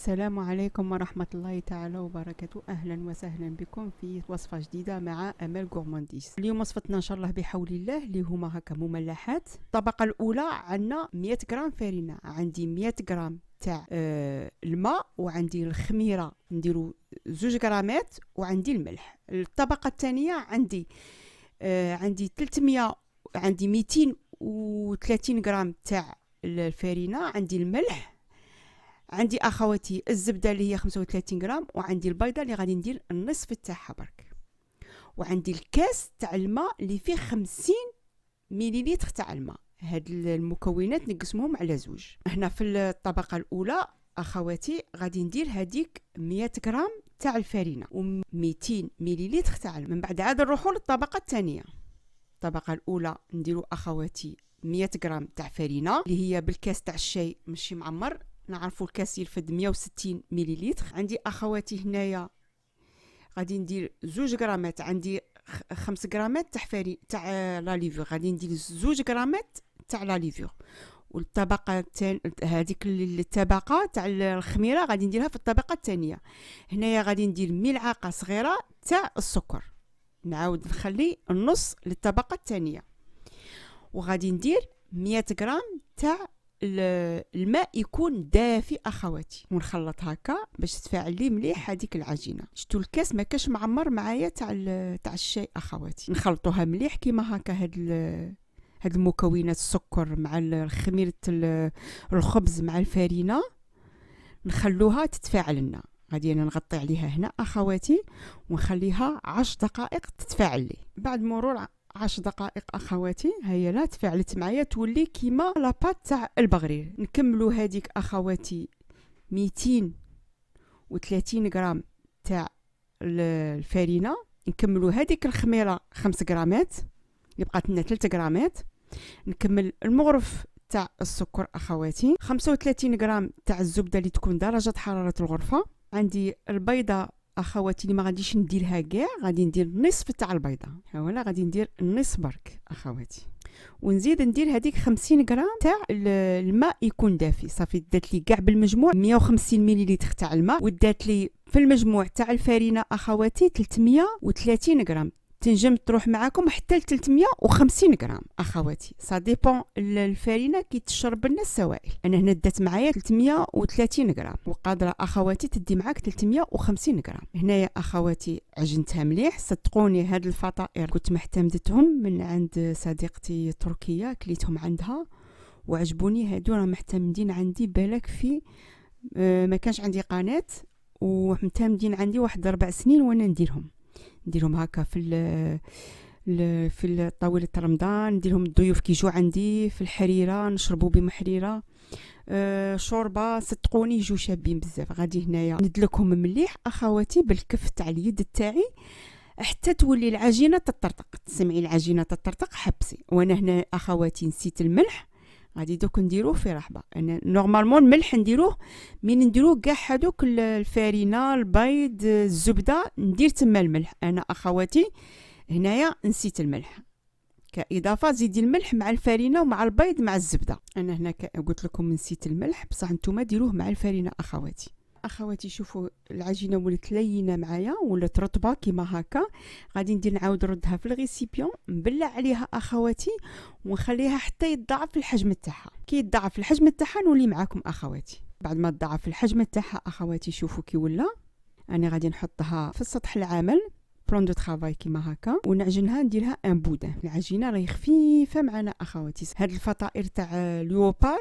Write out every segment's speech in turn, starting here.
السلام عليكم ورحمة الله تعالى وبركاته. أهلا وسهلا بكم في وصفة جديدة مع أمل غورمانديس. اليوم وصفتنا إن شاء الله بحول الله اللي هما هكا مملحات. الطبقة الأولى عندنا 100 غرام فرينة، عندي 100 غرام تاع الماء، وعندي الخميرة نديرو 2 غرامات، وعندي الملح. الطبقة الثانية عندي 300 عندي 230 غرام تاع الفرينة، عندي الملح، عندي اخواتي الزبده اللي هي 35 غرام، وعندي البيضه اللي غادي ندير النصف تاعها برك، وعندي الكاس تاع الماء اللي فيه 50 مليلتر تاع الماء. هاد المكونات نقسمهم على 2. هنا في الطبقه الاولى اخواتي غادي ندير هذيك 100 غرام تاع الفرينه و200 مليلتر تاع الماء. من بعد عاد نروحوا للطبقه الثانيه. الطبقه الاولى نديروا اخواتي 100 غرام تاع فرينه اللي هي بالكاس تاع الشاي ماشي معمر، نعرفوا الكاس يرفد 160 مليلتر. عندي اخواتي هنايا غادي ندير 2 غرامات، عندي 5 غرامات تاع لا ليفور، غادي ندير 2 غرامات تاع لا ليفور. والطبقه هذيك الطبقه تاع الخميره غادي نديرها في الطبقه الثانيه. هنايا غادي ندير ملعقه صغيره تاع السكر، نعاود نخلي النص للطبقه الثانيه. وغادي ندير 100 غرام تاع الماء يكون دافي اخواتي، ونخلط هكا باش تفاعل لي مليح هذيك العجينه. شفتوا الكاس ما كاش معمر معايا تاع الشاي اخواتي. نخلطوها مليح كيما هكا. هاد المكونات السكر مع خميره الخبز مع الفرينه نخلوها تتفاعل لنا. غادي انا نغطي عليها هنا اخواتي ونخليها 10 دقائق تتفاعل لي. بعد مرور 10 دقائق اخواتي هيا لا تفاعلت معايا، تولي كيما لاباط تاع البغرير. نكملوا هذيك اخواتي 230 غرام تاع الفرينه، نكملوا هذيك الخميره 5 غرامات، يبقى لنا 3 غرامات. نكمل المغرف تاع السكر اخواتي، 35 غرام تاع الزبده اللي تكون درجه حراره الغرفه. عندي البيضه اخواتي اللي ما غاديش نديرها كاع، غادي ندير نصف تاع البيضه. ها ولا غادي ندير النصف برك اخواتي، ونزيد ندير هذيك 50 غرام تاع الماء يكون دافي. صافي دات لي كاع بالمجموع 150 مليلتر تاع الماء، ودات لي في المجموع تاع الفرينه اخواتي 330 غرام. تنجم تروح معاكم حتى ل 350 غرام اخواتي، سا ديبون الفرينه كي تشرب لنا السوائل. انا هنا دات معايا 330 غرام، وقادره اخواتي تدي معاك 350 غرام. هنايا اخواتي عجنتها مليح. صدقوني هاد الفطائر كنت محتمدتهم من عند صديقتي تركيه، كليتهم عندها وعجبوني. هادو راه محتمدين عندي بالك في ما كانش عندي قناه، ومحتمدين عندي واحد 4 سنين وانا نديرهم هكا في طاولة رمضان. نديرهم الضيوف كيجوا عندي في الحريرة نشربوا بهم حريرة شوربة. صدقوني يجوا شابين بزاف. غادي هنايا ندلكهم مليح اخواتي بالكف تاع اليد تاعي حتى تولي العجينة تطرطق. تسمعي العجينة تطرطق حبسي. وانا هنا اخواتي نسيت الملح، غادي دوك نديروه في رحبه. انا نورمالمون الملح نديروه من نديروه كاع هذوك الفرينه البيض الزبده ندير تما الملح. انا اخواتي هنايا نسيت الملح كاضافه. زيدي الملح مع الفرينه ومع البيض مع الزبده. انا هنا قلت لكم نسيت الملح، بصح نتوما ديروه مع الفرينه اخواتي. شوفوا العجينه ولات لينه معايا، ولات رطبه كيما هكا. غادي ندير نعاود نردها في الغيسيبيون، نبلع عليها اخواتي ونخليها حتى يتضاعف الحجم تاعها. كي يتضاعف الحجم تاعها نولي معاكم اخواتي. بعد ما تضاعف الحجم تاعها اخواتي شوفوا كي ولا. انا غادي نحطها في السطح العمل بلون دو طرافاي كيما هكا، ونعجنها نديرها ان بودان. العجينه راهي خفيفه معنا اخواتي. هاد الفطائر تاع ليوبار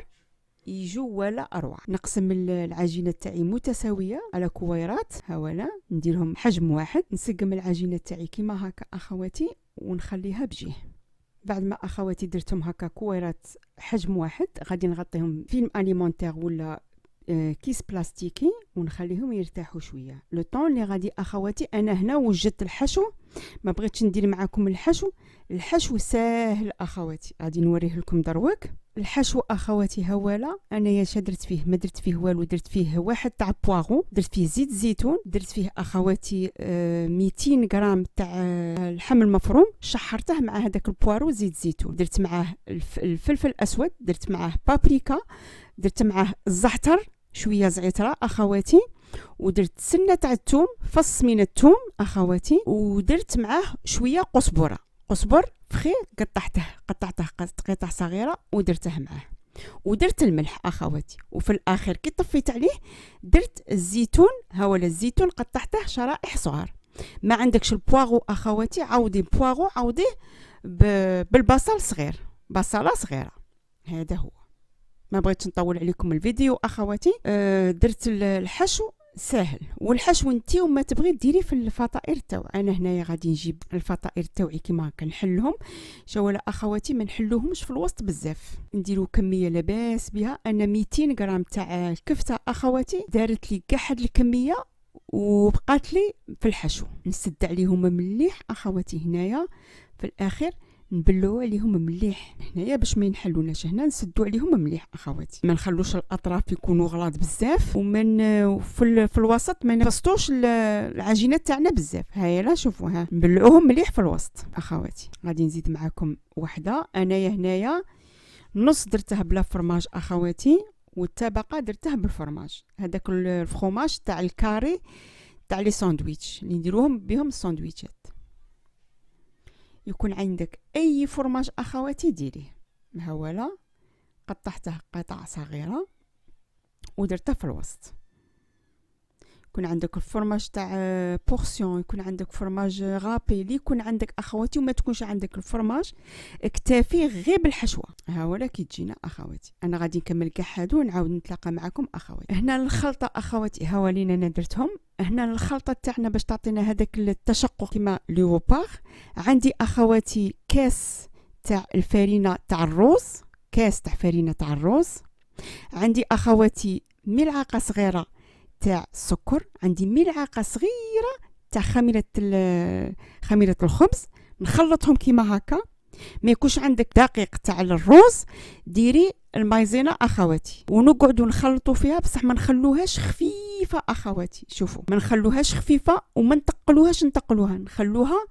يجوا ولا اروع. نقسم العجينه تاعي متساويه على كويرات، هاولا نديرهم حجم واحد. نسقم العجينه تاعي كيما هكا اخواتي ونخليها بجيه. بعد ما اخواتي درتهم هكا كويرات حجم واحد، غادي نغطيهم فيلم اليمونتير ولا كيس بلاستيكي ونخليهم يرتاحوا شويه. لو طون اللي غادي اخواتي انا هنا وجدت الحشو، ما بغيتش ندير معكم الحشو ساهل اخواتي، غادي نوريه لكم دروك. الحشو اخواتي هوالا انايا درت فيه ما درت فيه والو، درت فيه واحد تاع بواغو، درت فيه زيت زيتون، درت فيه اخواتي 200 غرام تاع اللحم المفروم، شحرته مع هذاك البوارو زيت زيتون، درت معاه الفلفل الاسود، درت معاه بابريكا، درت معاه الزعتر، شويه زعتره اخواتي، ودرت سنه تاع الثوم، فص من الثوم اخواتي، ودرت معاه شويه قزبر فخي، قطعته قطع صغيره ودرته معاه، ودرت الملح اخواتي. وفي الاخر كي طفيت عليه درت الزيتون، ها هو الزيتون قطعته شرائح صغار. ما عندكش البواغو اخواتي عوضي بواغو، عوضيه بالبصل صغير، بصله صغيره. هذا هو. ما بغيتش نطول عليكم الفيديو اخواتي. درت الحشو ساهل، والحشو انتي وما تبغي ديري في الفطائر تاوعك. انا هنايا غادي نجيب الفطائر تاوعي كيما هكا نحلهم. شولا اخواتي ما نحلوهمش في الوسط بزاف، نديرو كميه لاباس بها. انا 200 غرام تاع الكفته اخواتي دارت لي كاع هاد الكميه وبقات لي في الحشو. نسد عليهم مليح اخواتي هنايا في الاخر، نبلو عليهم مليح هنايا باش ما ينحلوناش. هنا نسدو عليهم مليح اخواتي، ما نخلوش الاطراف يكونوا غلاظ بزاف، ومن في الوسط ما نفسطوش العجينه تاعنا بزاف. هاي لا شوفوا، ها نبلعوهم مليح في الوسط اخواتي. غادي نزيد معكم وحده. انايا هنايا نص درته بلا فرماج اخواتي، والتبقه درته بالفرماج. هذاك الفرماج تاع الكاري تاع لي ساندويتش اللي نديروهم بهم الساندويتشات. يكون عندك اي فرماج اخواتي ديريه. ها هو لا قطعته قطع صغيره ودرته في الوسط. يكون عندك الفرماج تاع بورسيون، يكون عندك فرماج غابي، اللي يكون عندك اخواتي، وما تكونش عندك الفرماج اكتفي غير بالحشوه. ها هو لا كي تجينا اخواتي. انا غادي نكمل كاع هادو ونعاود نتلاقى معكم اخواتي. هنا الخلطه اخواتي هاولين انا درتهم. هنا الخلطه تاعنا باش تعطينا هذاك التشقق كيما لو باغ. عندي اخواتي كاس تاع الفرينه تاع الروز، كاس تاع فرينه تاع الروز. عندي اخواتي ملعقه صغيره تاع السكر. عندي ملعقه صغيره تاع خميره الخبز. نخلطهم كيما هكا. ما يكونش عندك دقيق تاع الروز، ديري المايزينا اخواتي، ونقعدوا نخلطوا فيها بصح ما نخلوهاش خفيفه اخواتي. شوفوا ما نخلوهاش خفيفه وما نتقلوها، نخلوها.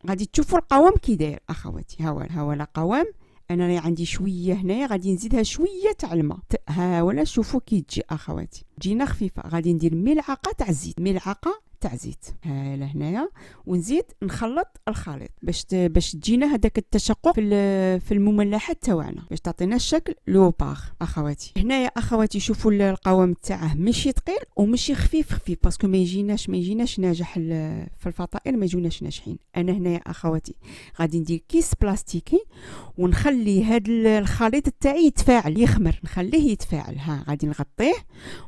غادي تشوفوا القوام كي داير اخواتي. ها ولا قوام. انا عندي شويه هنايا غادي نزيدها شويه تاع الماء. ها ولا شوفوا كي تجي اخواتي، تجينا خفيفه. غادي ندير ملعقه تاع زيت، ملعقه تاع زيت ها هنايا، ونزيد نخلط الخليط باش تجينا هذاك التشقق في المملحات تاعنا، باش تعطينا الشكل لو باغ اخواتي. هنايا اخواتي شوفوا القوام تاعه ماشي ثقيل وماشي خفيف باسكو ما يجيناش ناجح في الفطائر، ما يجوناش ناجحين. انا هنايا اخواتي غادي ندير كيس بلاستيكي ونخلي هذا الخليط تاعي يتفاعل، يخمر، نخليه يتفاعل. ها غادي نغطيه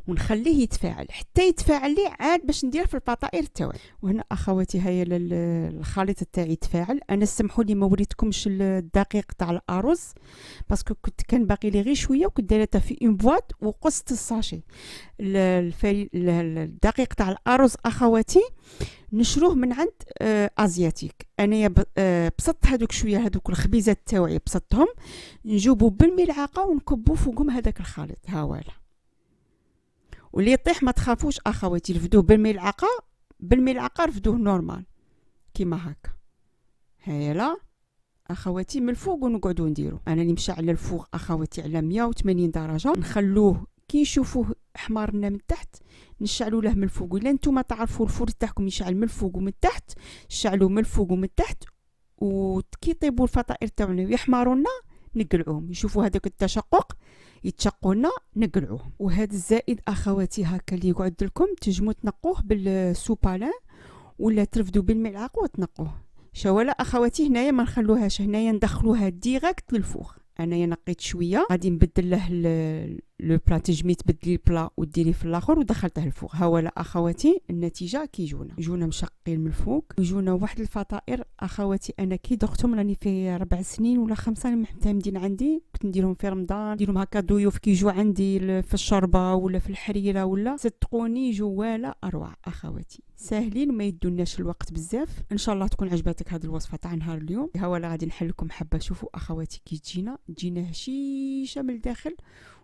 ونخليه يتفاعل حتى يتفاعل لي عاد باش ندير في الفطائر تاعي. وهنا اخواتي هيا الخليط تاعي يتفاعل. انا سمحوا لي ما وريتكمش الدقيق تاع الارز باسكو كنت كان باقي لي غير شويه، وكنت دايرتها في اون بواط وقصت الساشي. الدقيق تاع الارز اخواتي نشروه من عند ازياتيك. انا بسطت هذوك الخبيزات تاوعي، بسطتهم نجوبوا بالملعقه ونكبوا فوقهم هذاك الخليط. ها والا واللي يطيح ما تخافوش اخواتي، رفدوه بالملعقه رفدوه نورمال كيما هكا. هيا لا اخواتي من الفوق ونقعدوا نديروا. انا اللي مشعل الفوق اخواتي على 180 درجه، نخلوه كي نشوفوه احمر لنا من تحت نشعلوا له من الفوق. الا نتوما تعرفوا الفور تاعكم يشعل من الفوق ومن تحت، شعلوا من الفوق ومن تحت، وكي يطيبوا الفطائر تاعنا ويحمروا لنا نقلعوهم، يشوفوا هذاك التشقق يتشقوا لنا نقلعوهم. وهذا الزائد اخواتي هكا اللي يقعد لكم تنجموا تنقوه بالسوبالان ولا ترفدوا بالملعقه وتنقوه. شوالا اخواتي هنايا ما نخلوهاش، هنايا ندخلوها ديريكت للفوغ. انايا نقيت شويه غادي نبدل له لو بلا، تنجمي تبدلي البلا وديري في الاخر ودخلته الفوغ. ها ولا اخواتي النتيجه كي يجونا مشقين من الفوق، يجونا واحد الفطائر اخواتي. انا كي دختهم راني في 4 سنين ولا 5 معتمدين عندي، كنت نديرهم في رمضان، نديرهم هكا ضيوف كي يجوا عندي في الشوربه ولا في الحريره، ولا صدقوني يجوا والا اروع اخواتي، ساهلين وما يدوناش الوقت بزاف. ان شاء الله تكون عجبتك هذه الوصفه تاع نهار اليوم. ها ولا غادي نحل لكم حبه. شوفوا اخواتي كي تجينا هشيشه من الداخل،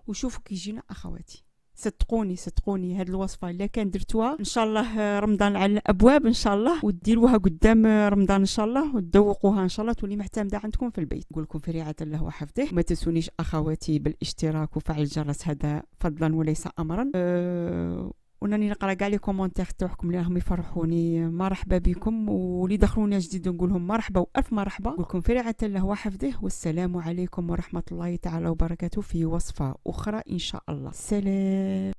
وشوفوا كي يجينا اخواتي صدقوني هاد الوصفه الا كان درتوها ان شاء الله رمضان على الابواب ان شاء الله، وديروها قدام رمضان ان شاء الله، وتذوقوها ان شاء الله، تولي معتمده عندكم في البيت. نقول لكم في رعايه الله وحفظه. ما تنسونيش اخواتي بالاشتراك وفعل الجرس، هذا فضلا وليس امرا. وناني نقرا كاع لي كومونتير تاعكم اللي راهم يفرحوني. مرحبا بكم، واللي دخلونا جديد نقول لهم مرحبا والف مرحبا. نقول لكم في رعايه الله وحفظه، والسلام عليكم ورحمه الله تعالى وبركاته في وصفه اخرى ان شاء الله. سلام.